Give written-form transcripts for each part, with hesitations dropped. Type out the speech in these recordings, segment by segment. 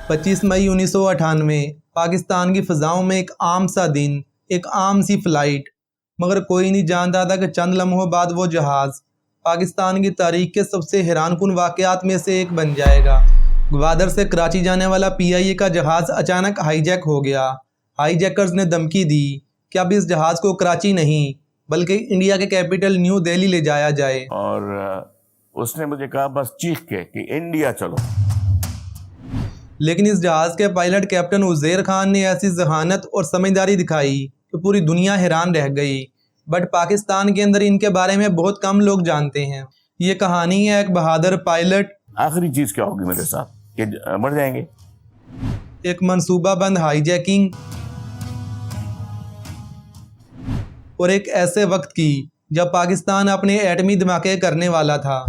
25 मई 1998 पाकिस्तान की फ़िज़ाओं में एक आम सा दिन, एक आम सी फ़्लाइट, मगर कोई नहीं जानता था कि चंद लम्हों बाद वो जहाज़ पाकिस्तान की तारीख़ के सबसे हैरानकुन वाक़यात में से एक बन जाएगा। ग्वादर से कराची जाने वाला PIA का जहाज़ अचानक हाईजैक हो गया। हाईजैकर्स ने धमकी दी कि अब इस जहाज़ को कराची नहीं बल्कि इंडिया के कैपिटल न्यू दिल्ली ले जाया जाए। और उसने मुझे कहा बस चीख के कि इंडिया चलो। लेकिन इस जहाज़ के पायलट कैप्टन उज़ैर खान ने ऐसी जहानत और समझदारी दिखाई कि पूरी दुनिया हैरान रह गई। बट पाकिस्तान के अंदर इनके बारे में बहुत कम लोग जानते हैं। ये कहानी है एक बहादुर पायलट। आखिरी चीज़ क्या होगी मेरे साथ कि मर जाएंगे। एक मंसूबाबंद हाईजैकिंग और एक ऐसे वक्त की जब पाकिस्तान अपने एटमी धमाके करने वाला था।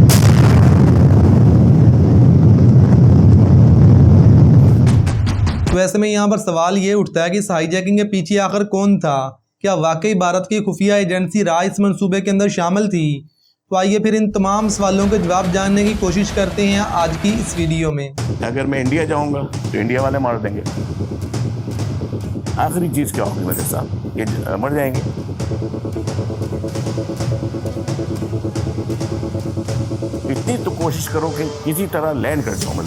तो ऐसे में यहाँ पर सवाल ये उठता है कि इस हाईजैकिंग के पीछे आखिर कौन था? क्या वाकई भारत की खुफिया एजेंसी राय इस मंसूबे के अंदर शामिल थी? तो आइए फिर इन तमाम सवालों के जवाब जानने की कोशिश करते हैं आज की इस वीडियो में। अगर मैं इंडिया जाऊंगा तो इंडिया वाले मार देंगे। आखिरी चीज़ क्या होगी मेरे साथ? ये मर जाएंगे। इतनी तो कोशिश करो कि किसी तरह लैंड कर जाओ।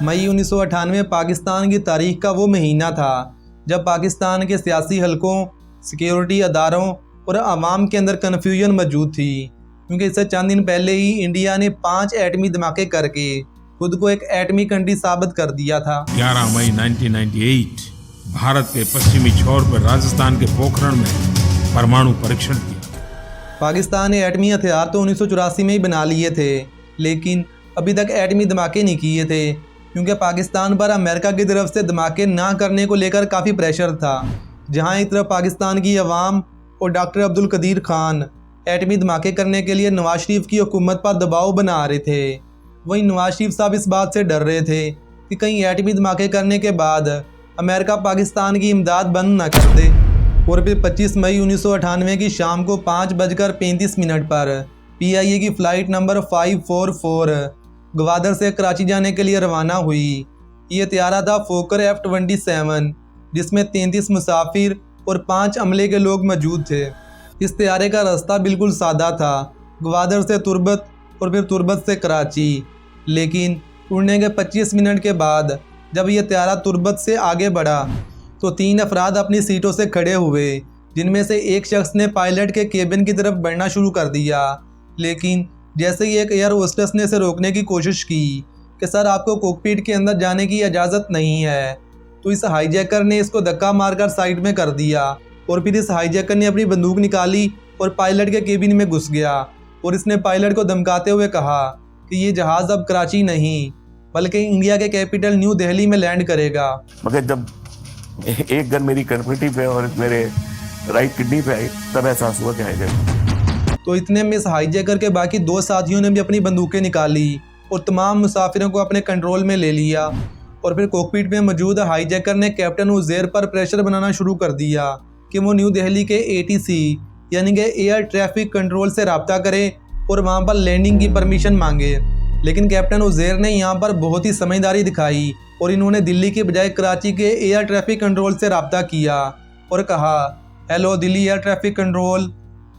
मई 1998 पाकिस्तान की तारीख का वो महीना था जब पाकिस्तान के सियासी हलकों, सिक्योरिटी अदारों और आवाम के अंदर कन्फ्यूजन मौजूद थी, क्योंकि इससे चंद दिन पहले ही इंडिया ने 5 एटमी धमाके करके खुद को एक एटमी कंट्री साबित कर दिया था। 11 मई 1998 भारत के पश्चिमी छोर पर राजस्थान के पोखरण में परमाणु परीक्षण किया। पाकिस्तान ने एटमी हथियार तो 1984 में ही बना लिए थे, लेकिन अभी तक एटमी धमाके नहीं किए थे, क्योंकि पाकिस्तान पर अमेरिका की तरफ से धमाके ना करने को लेकर काफ़ी प्रेशर था। जहां एक तरफ पाकिस्तान की अवाम और डॉक्टर अब्दुल कदीर खान एटमी धमाके करने के लिए नवाज शरीफ की हुकूमत पर दबाव बना रहे थे, वहीं नवाज शरीफ साहब इस बात से डर रहे थे कि कहीं एटमी धमाके करने के बाद अमेरिका पाकिस्तान की इमदाद बंद न कर दे। और फिर 25 मई 1998 की शाम को 5:35 पर PIA की फ़्लाइट नंबर 544 ग्वादर से कराची जाने के लिए रवाना हुई। ये त्यारा था फोकर F-27, जिसमें 33 मुसाफिर और 5 अमले के लोग मौजूद थे। इस त्यारे का रास्ता बिल्कुल सादा था, ग्वादर से तुर्बत और फिर तुर्बत से कराची। लेकिन उड़ने के 25 मिनट के बाद जब यह त्यारा तुर्बत से आगे बढ़ा तो 3 अफराद अपनी सीटों से खड़े हुए, जिनमें से एक शख्स ने पायलट के केबिन की तरफ बढ़ना शुरू कर दिया। लेकिन जैसे ही एक एयर होस्टेस ने इसे रोकने की कोशिश की कि सर आपको कॉकपिट के अंदर जाने की इजाज़त नहीं है, तो इस हाईजैकर ने इसको धक्का मारकर साइड में कर दिया। और फिर इस हाईजैकर ने अपनी बंदूक निकाली और पायलट के केबिन में घुस गया और इसने पायलट को धमकाते हुए कहा कि ये जहाज़ अब कराची नहीं बल्कि इंडिया के कैपिटल न्यू दिल्ली में लैंड करेगा। मगर जब एक गन मेरी कनपटी पे और मेरे राइट किडनी पे आई तब एहसास हुआ कि हाईजैक। तो इतने में इस हाईजैकर के बाकी 2 साथियों ने भी अपनी बंदूकें निकाली और तमाम मुसाफिरों को अपने कंट्रोल में ले लिया। और फिर कॉकपिट में मौजूद हाईजैकर ने कैप्टन उज़ैर पर प्रेशर बनाना शुरू कर दिया कि वो न्यू दिल्ली के ATC यानी कि एयर ट्रैफिक कंट्रोल से रब्ता करे और वहाँ पर लैंडिंग की परमिशन मांगे। लेकिन कैप्टन उज़ैर ने यहाँ पर बहुत ही समझदारी दिखाई और इन्होंने दिल्ली के बजाय कराची के एयर ट्रैफिक कंट्रोल से रब्ता किया और कहा, hello Delhi air traffic control.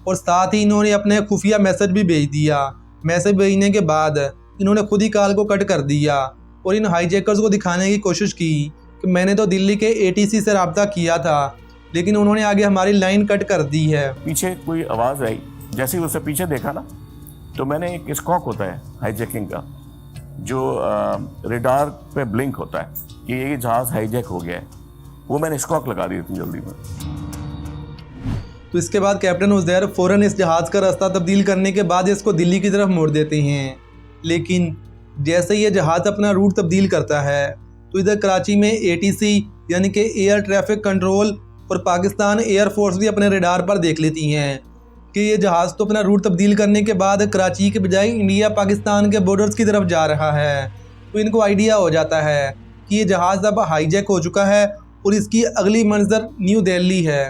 और साथ ही इन्होंने अपने खुफिया मैसेज भी भेज दिया। मैसेज भेजने के बाद इन्होंने खुद ही कॉल को कट कर दिया और इन हाईजैकर्स को दिखाने की कोशिश की कि मैंने तो दिल्ली के ATC से रब्ता किया था, लेकिन उन्होंने आगे हमारी लाइन कट कर दी है। पीछे कोई आवाज़ आई, जैसे ही उससे पीछे देखा ना तो मैंने एक स्कॉक होता है हाईजैकिंग का, जो रेडार पे ब्लिंक होता है कि ये जहाज़ हाईजैक हो गया है, वो मैंने स्कॉक लगा दी थी जल्दी में। तो इसके बाद कैप्टन उज़ैर फ़ौरन इस जहाज़ का रास्ता तब्दील करने के बाद इसको दिल्ली की तरफ मोड़ देते हैं। लेकिन जैसे ही ये जहाज़ अपना रूट तब्दील करता है तो इधर कराची में ATC यानी कि एयर ट्रैफिक कंट्रोल और पाकिस्तान एयरफोर्स भी अपने रडार पर देख लेती हैं कि ये जहाज़ तो अपना रूट तब्दील करने के बाद कराची के बजाय इंडिया पाकिस्तान के बॉर्डर्स की तरफ जा रहा है। तो इनको आइडिया हो जाता है कि ये जहाज़ अब हाईजैक हो चुका है और इसकी अगली मंजिल न्यू दिल्ली है।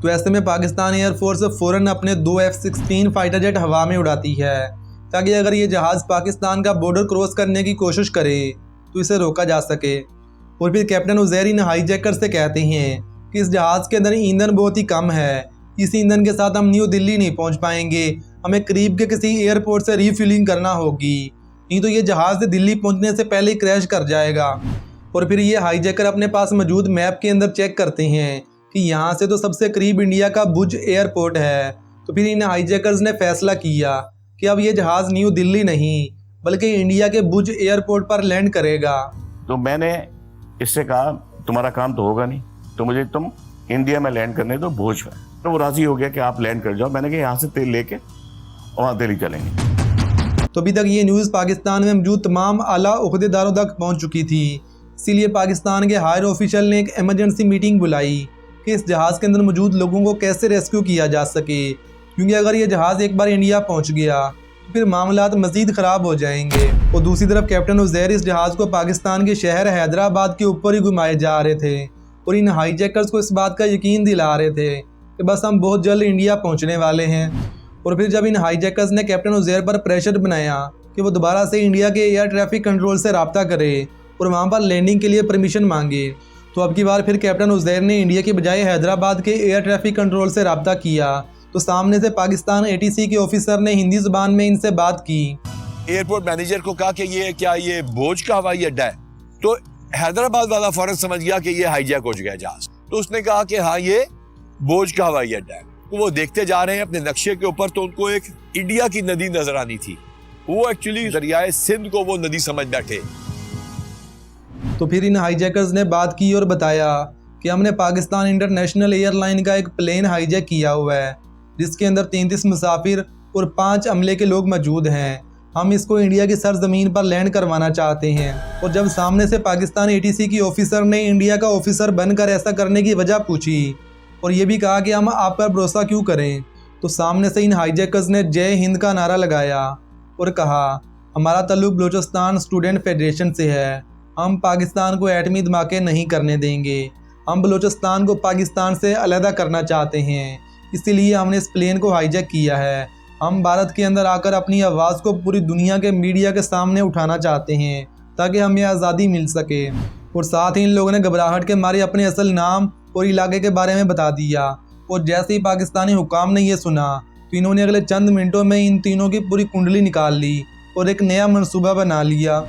तो ऐसे में पाकिस्तान एयरफोर्स फ़ौरन अपने 2 F-16 फाइटर जेट हवा में उड़ाती है ताकि अगर ये जहाज़ पाकिस्तान का बॉर्डर क्रॉस करने की कोशिश करे तो इसे रोका जा सके। और फिर कैप्टन उज़ैर इन हाईजैकर से कहते हैं कि इस जहाज़ के अंदर ईंधन बहुत ही कम है, इस ईंधन के साथ हम न्यू दिल्ली नहीं पहुंच पाएंगे, हमें करीब के किसी एयरपोर्ट से रीफिलिंग करना होगी, नहीं तो ये जहाज़ दिल्ली पहुंचने से पहले ही क्रैश कर जाएगा। और फिर ये हाईजैकर अपने पास मौजूद मैप के अंदर चेक करते हैं कि यहाँ से तो सबसे करीब इंडिया का भुज एयरपोर्ट है। तो फिर इन हाईजैकर्स ने फैसला किया कि अब ये जहाज़ न्यू दिल्ली नहीं बल्कि इंडिया के भुज एयरपोर्ट पर लैंड करेगा। तो मैंने इससे कहा तुम्हारा काम तो होगा नहीं, तो मुझे तुम इंडिया में लैंड करने दो भुज में। तो वो राजी हो गया कि आप लैंड कर जाओ। मैंने कहा यहाँ से तेल लेके वहाँ दिल्ली चलेंगे। तो अभी तक ये न्यूज़ पाकिस्तान में मौजूद तमाम आला ओहदेदारों तक पहुँच चुकी थी, इसीलिए पाकिस्तान के हायर ऑफिशियल ने एक इमरजेंसी मीटिंग बुलाई कि इस जहाज़ के अंदर मौजूद लोगों को कैसे रेस्क्यू किया जा सके, क्योंकि अगर ये जहाज़ एक बार इंडिया पहुंच गया तो फिर मामलात मज़ीद ख़राब हो जाएंगे। और दूसरी तरफ कैप्टन उज़ैर इस जहाज़ को पाकिस्तान के शहर हैदराबाद के ऊपर ही घुमाए जा रहे थे और इन हाईजैकर्स को इस बात का यकीन दिला रहे थे कि बस हम बहुत जल्द इंडिया पहुँचने वाले हैं। और फिर जब इन हाईजैकर्स ने कैप्टन उज़ैर पर प्रेशर बनाया कि वो दोबारा से इंडिया के एयर ट्रैफिक कंट्रोल से रब्ता करे और वहाँ पर लैंडिंग के लिए परमिशन मांगे, तो अब की बार फिर कैप्टन उज़ैर ने इंडिया की बजाय हैदराबाद के एयर ट्रैफिक कंट्रोल से रब्ता किया। तो सामने से पाकिस्तान ATC के ऑफिसर ने हिंदी ज़ुबान में इनसे बात की। एयरपोर्ट मैनेजर को कहा कि ये क्या ये भोज का हवाई अड्डा है? तो हैदराबाद वाला फौरन समझ गया कि ये हाईजैक हो गया जहाज। तो उसने कहा कि हाँ ये भोज का हवाई अड्डा है। तो वो देखते जा रहे हैं अपने नक्शे के ऊपर, तो उनको एक इंडिया की नदी नजर आनी थी। वो एक्चुअली दरियाए सिंध को वो नदी समझ बैठे। तो फिर इन हाईजैकर्स ने बात की और बताया कि हमने पाकिस्तान इंटरनेशनल एयरलाइन का एक प्लेन हाईजैक किया हुआ है जिसके अंदर 33 मुसाफिर और 5 अमले के लोग मौजूद हैं। हम इसको इंडिया की सरजमीन पर लैंड करवाना चाहते हैं। और जब सामने से पाकिस्तान ATC की ऑफिसर ने इंडिया का ऑफिसर बनकर ऐसा करने की वजह पूछी और ये भी कहा कि हम आप पर भरोसा क्यों करें, तो सामने से इन हाईजैकर्स ने जय हिंद का नारा लगाया और कहा हमारा ताल्लुक बलूचिस्तान स्टूडेंट फेडरेशन से है, हम पाकिस्तान को एटमी धमाके नहीं करने देंगे, हम बलूचिस्तान को पाकिस्तान से अलहदा करना चाहते हैं, इसीलिए हमने इस प्लेन को हाईजैक किया है। हम भारत के अंदर आकर अपनी आवाज़ को पूरी दुनिया के मीडिया के सामने उठाना चाहते हैं ताकि हमें आज़ादी मिल सके। और साथ ही इन लोगों ने घबराहट के मारे अपने असल नाम और इलाके के बारे में बता दिया। और जैसे ही पाकिस्तानी हुकाम ने यह सुना तो इन्होंने अगले चंद मिनटों में इन तीनों की पूरी कुंडली निकाल ली और एक नया मंसूबा बना लिया।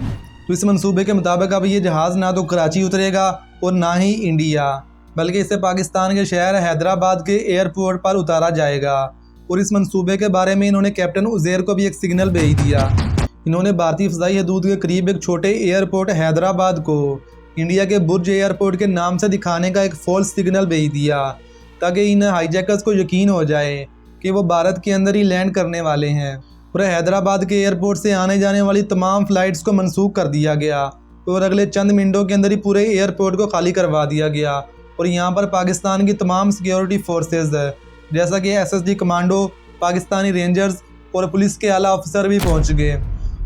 तो इस मंसूबे के मुताबिक अब ये जहाज़ ना तो कराची उतरेगा और ना ही इंडिया, बल्कि इसे पाकिस्तान के शहर हैदराबाद के एयरपोर्ट पर उतारा जाएगा। और इस मंसूबे के बारे में इन्होंने कैप्टन उज़ैर को भी एक सिग्नल भेज दिया। इन्होंने भारतीय फ़ज़ाई हदूद के करीब एक छोटे एयरपोर्ट हैदराबाद को इंडिया के बुर्ज एयरपोर्ट के नाम से दिखाने का एक फॉल्स सिग्नल भेज दिया ताकि इन हाईजैकर्स को यकीन हो जाए कि वो भारत के अंदर ही लैंड करने वाले हैं। और हैदराबाद के एयरपोर्ट से आने जाने वाली तमाम फ़्लाइट्स को मनसूख कर दिया गया और अगले चंद मिनटों के अंदर ही पूरे एयरपोर्ट को खाली करवा दिया गया। और यहाँ पर पाकिस्तान की तमाम सिक्योरिटी फोर्सेस जैसा कि SSG कमांडो, पाकिस्तानी रेंजर्स और पुलिस के आला अफसर भी पहुँच गए।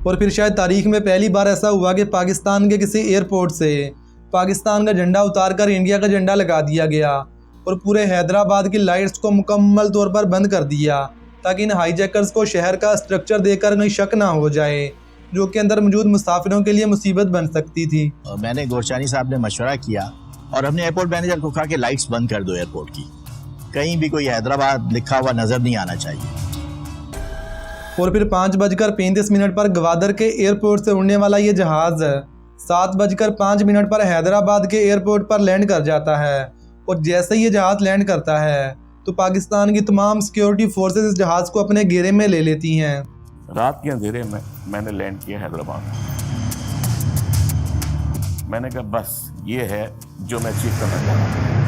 और फिर शायद तारीख में पहली बार ऐसा हुआ कि पाकिस्तान के किसी एयरपोर्ट से पाकिस्तान का झंडा उतार कर इंडिया का झंडा लगा दिया गया और पूरे हैदराबाद की लाइट्स को मुकम्मल तौर पर बंद कर दिया ताकि इन हाईजैकर्स को शहर का स्ट्रक्चर देकर कहीं शक ना हो जाए, जो कि अंदर मौजूद मुसाफिरों के लिए मुसीबत बन सकती थी। मैंने गोरचानी साहब ने मशवरा किया और हमने एयरपोर्ट मैनेजर को कहा कि लाइट्स बंद कर दो एयरपोर्ट की, कहीं भी कोई हैदराबाद लिखा हुआ नजर नहीं आना चाहिए। और फिर 5:35 पर गवादर के एयरपोर्ट से उड़ने वाला ये जहाज़ 7:05 पर हैदराबाद के एयरपोर्ट पर लैंड कर जाता है। और जैसे ही ये जहाज़ लैंड करता है तो पाकिस्तान की तमाम सिक्योरिटी फोर्सेस इस जहाज़ को अपने घेरे में ले लेती हैं। रात के अंधेरे में मैंने लैंड किया हैदराबाद। मैंने कहा बस ये है जो मैं अचीव करना चाहता हूँ।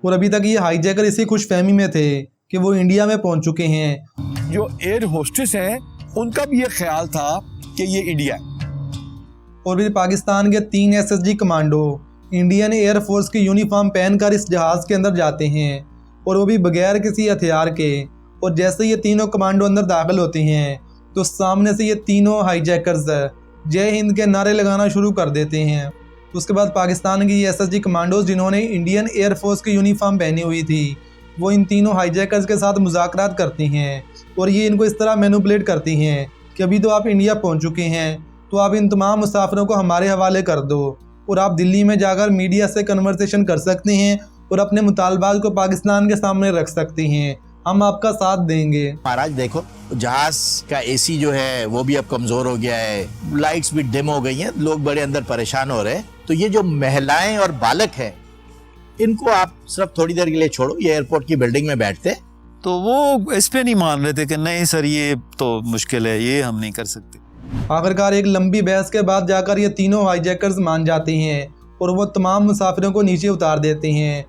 और अभी तक ये हाईजैकर इसी खुशफहमी में थे कि वो इंडिया में पहुंच चुके हैं। जो एयर होस्टेस हैं उनका भी ये ख्याल था कि ये इंडिया है। और फिर पाकिस्तान के 3 SSG कमांडो इंडियन एयरफोर्स की यूनिफॉर्म पहनकर इस जहाज़ के अंदर जाते हैं और वो भी बगैर किसी हथियार के। और जैसे ये तीनों कमांडो अंदर दाखिल होते हैं तो सामने से ये तीनों हाईजैकर्स जय हिंद के नारे लगाना शुरू कर देते हैं। तो उसके बाद पाकिस्तान की एसएसजी कमांडोज जिन्होंने इंडियन एयरफोर्स की यूनिफॉर्म पहनी हुई थी, वो इन तीनों हाईजैकर्स के साथ मुज़ाकरात करती हैं और ये इनको इस तरह मैनिपुलेट करती हैं कि अभी तो आप इंडिया पहुंच चुके हैं, तो आप इन तमाम मुसाफिरों को हमारे हवाले कर दो और आप दिल्ली में जाकर मीडिया से कन्वर्सेशन कर सकते हैं और अपने मुतालबात को पाकिस्तान के सामने रख सकते हैं, हम आपका साथ देंगे। महाराज देखो, जहाज का एसी जो है वो भी अब कमजोर हो गया है, लाइट्स भी डिम हो गई हैं, लोग बड़े अंदर परेशान हो रहे हैं। तो ये जो महिलाएं और बालक हैं, इनको आप सिर्फ थोड़ी देर के लिए छोड़ो, ये एयरपोर्ट की बिल्डिंग में बैठते। तो वो इस पे नहीं मान रहे थे कि नहीं सर ये तो मुश्किल है, ये हम नहीं कर सकते। आखिरकार एक लंबी बहस के बाद जाकर ये तीनों हाईजैकर्स मान जाते हैं और वो तमाम मुसाफिरों को नीचे उतार देते हैं।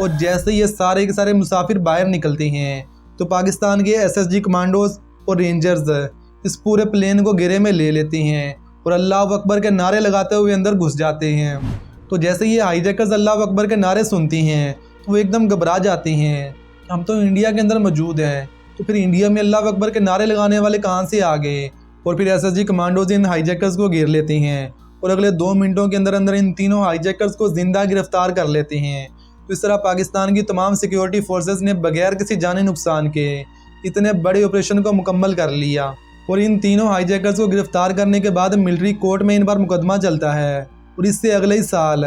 और जैसे ये सारे के सारे मुसाफिर बाहर निकलते हैं तो पाकिस्तान के एसएसजी कमांडोज और रेंजर्स इस पूरे प्लेन को घेरे में ले लेते हैं और अल्लाह अकबर के नारे लगाते हुए अंदर घुस जाते हैं। तो जैसे ये हाईजैकर्स अल्लाह अकबर के नारे सुनती हैं तो वो एकदम घबरा जाते हैं, हम तो इंडिया के अंदर मौजूद हैं, तो फिर इंडिया में अल्लाह अकबर के नारे लगाने वाले कहाँ से आ गए। और फिर एसएसजी कमांडोज इन हाईजैकर्स को घेर लेते हैं और अगले 2 मिनटों के अंदर अंदर इन तीनों हाईजैकर्स को जिंदा गिरफ्तार कर लेते हैं। तो इस तरह पाकिस्तान की तमाम सिक्योरिटी फोर्सेस ने बगैर किसी जानी नुकसान के इतने बड़े ऑपरेशन को मुकम्मल कर लिया। और इन तीनों हाईजैकर्स को गिरफ्तार करने के बाद मिलिट्री कोर्ट में इन पर मुकदमा चलता है और इससे अगले ही साल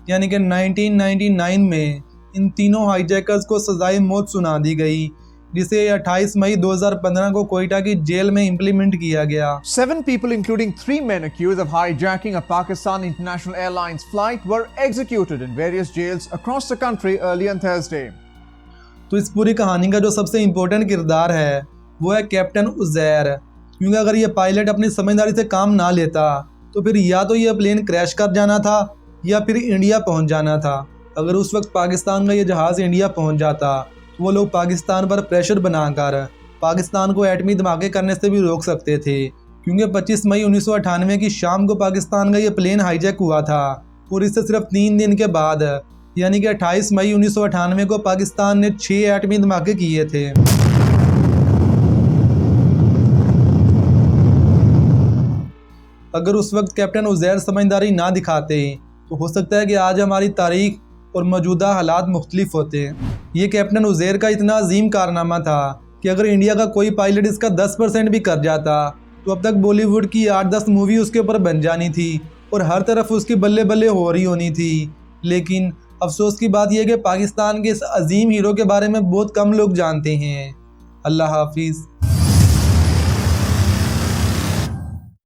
यानी कि 1999 में इन तीनों हाईजैकर्स को सजाए मौत सुना दी गई, जिसे 28 मई 2015 को कोयटा की जेल में इम्प्लीमेंट किया गया। 7 people, including 3 men accused of hijacking a Pakistan International Airlines flight, were executed in various jails across the country early on Thursday. तो इस पूरी कहानी का जो सबसे इम्पोर्टेंट किरदार है वो है कैप्टन उज़ैर, क्योंकि अगर ये पायलट अपनी समझदारी से काम ना लेता तो फिर या तो ये प्लेन क्रैश कर जाना था या फिर इंडिया पहुंच जाना था। अगर उस वक्त पाकिस्तान का ये जहाज़ इंडिया पहुंच जाता तो वो लोग पाकिस्तान पर प्रेशर बनाकर पाकिस्तान को एटमी धमाके करने से भी रोक सकते थे, क्योंकि 25 मई 1998 की शाम को पाकिस्तान का ये प्लेन हाईजैक हुआ था और इससे सिर्फ 3 दिन के बाद यानी कि 28 मई 1998 को पाकिस्तान ने 6 एटमी धमाके किए थे। अगर उस वक्त कैप्टन उज़ैर समझदारी ना दिखाते तो हो सकता है कि आज हमारी तारीख और मौजूदा हालात मुख्तलिफ होते। ये कैप्टन उज़ैर का इतना अजीम कारनामा था कि अगर इंडिया का कोई पायलट इसका 10% भी कर जाता तो अब तक बॉलीवुड की 8-10 मूवी उसके ऊपर बन जानी थी और हर तरफ उसकी बल्ले बल्ले हो रही होनी थी। लेकिन अफसोस की बात यह कि पाकिस्तान के इस अजीम हीरो के बारे में बहुत कम लोग जानते हैं। अल्लाह हाफिज़।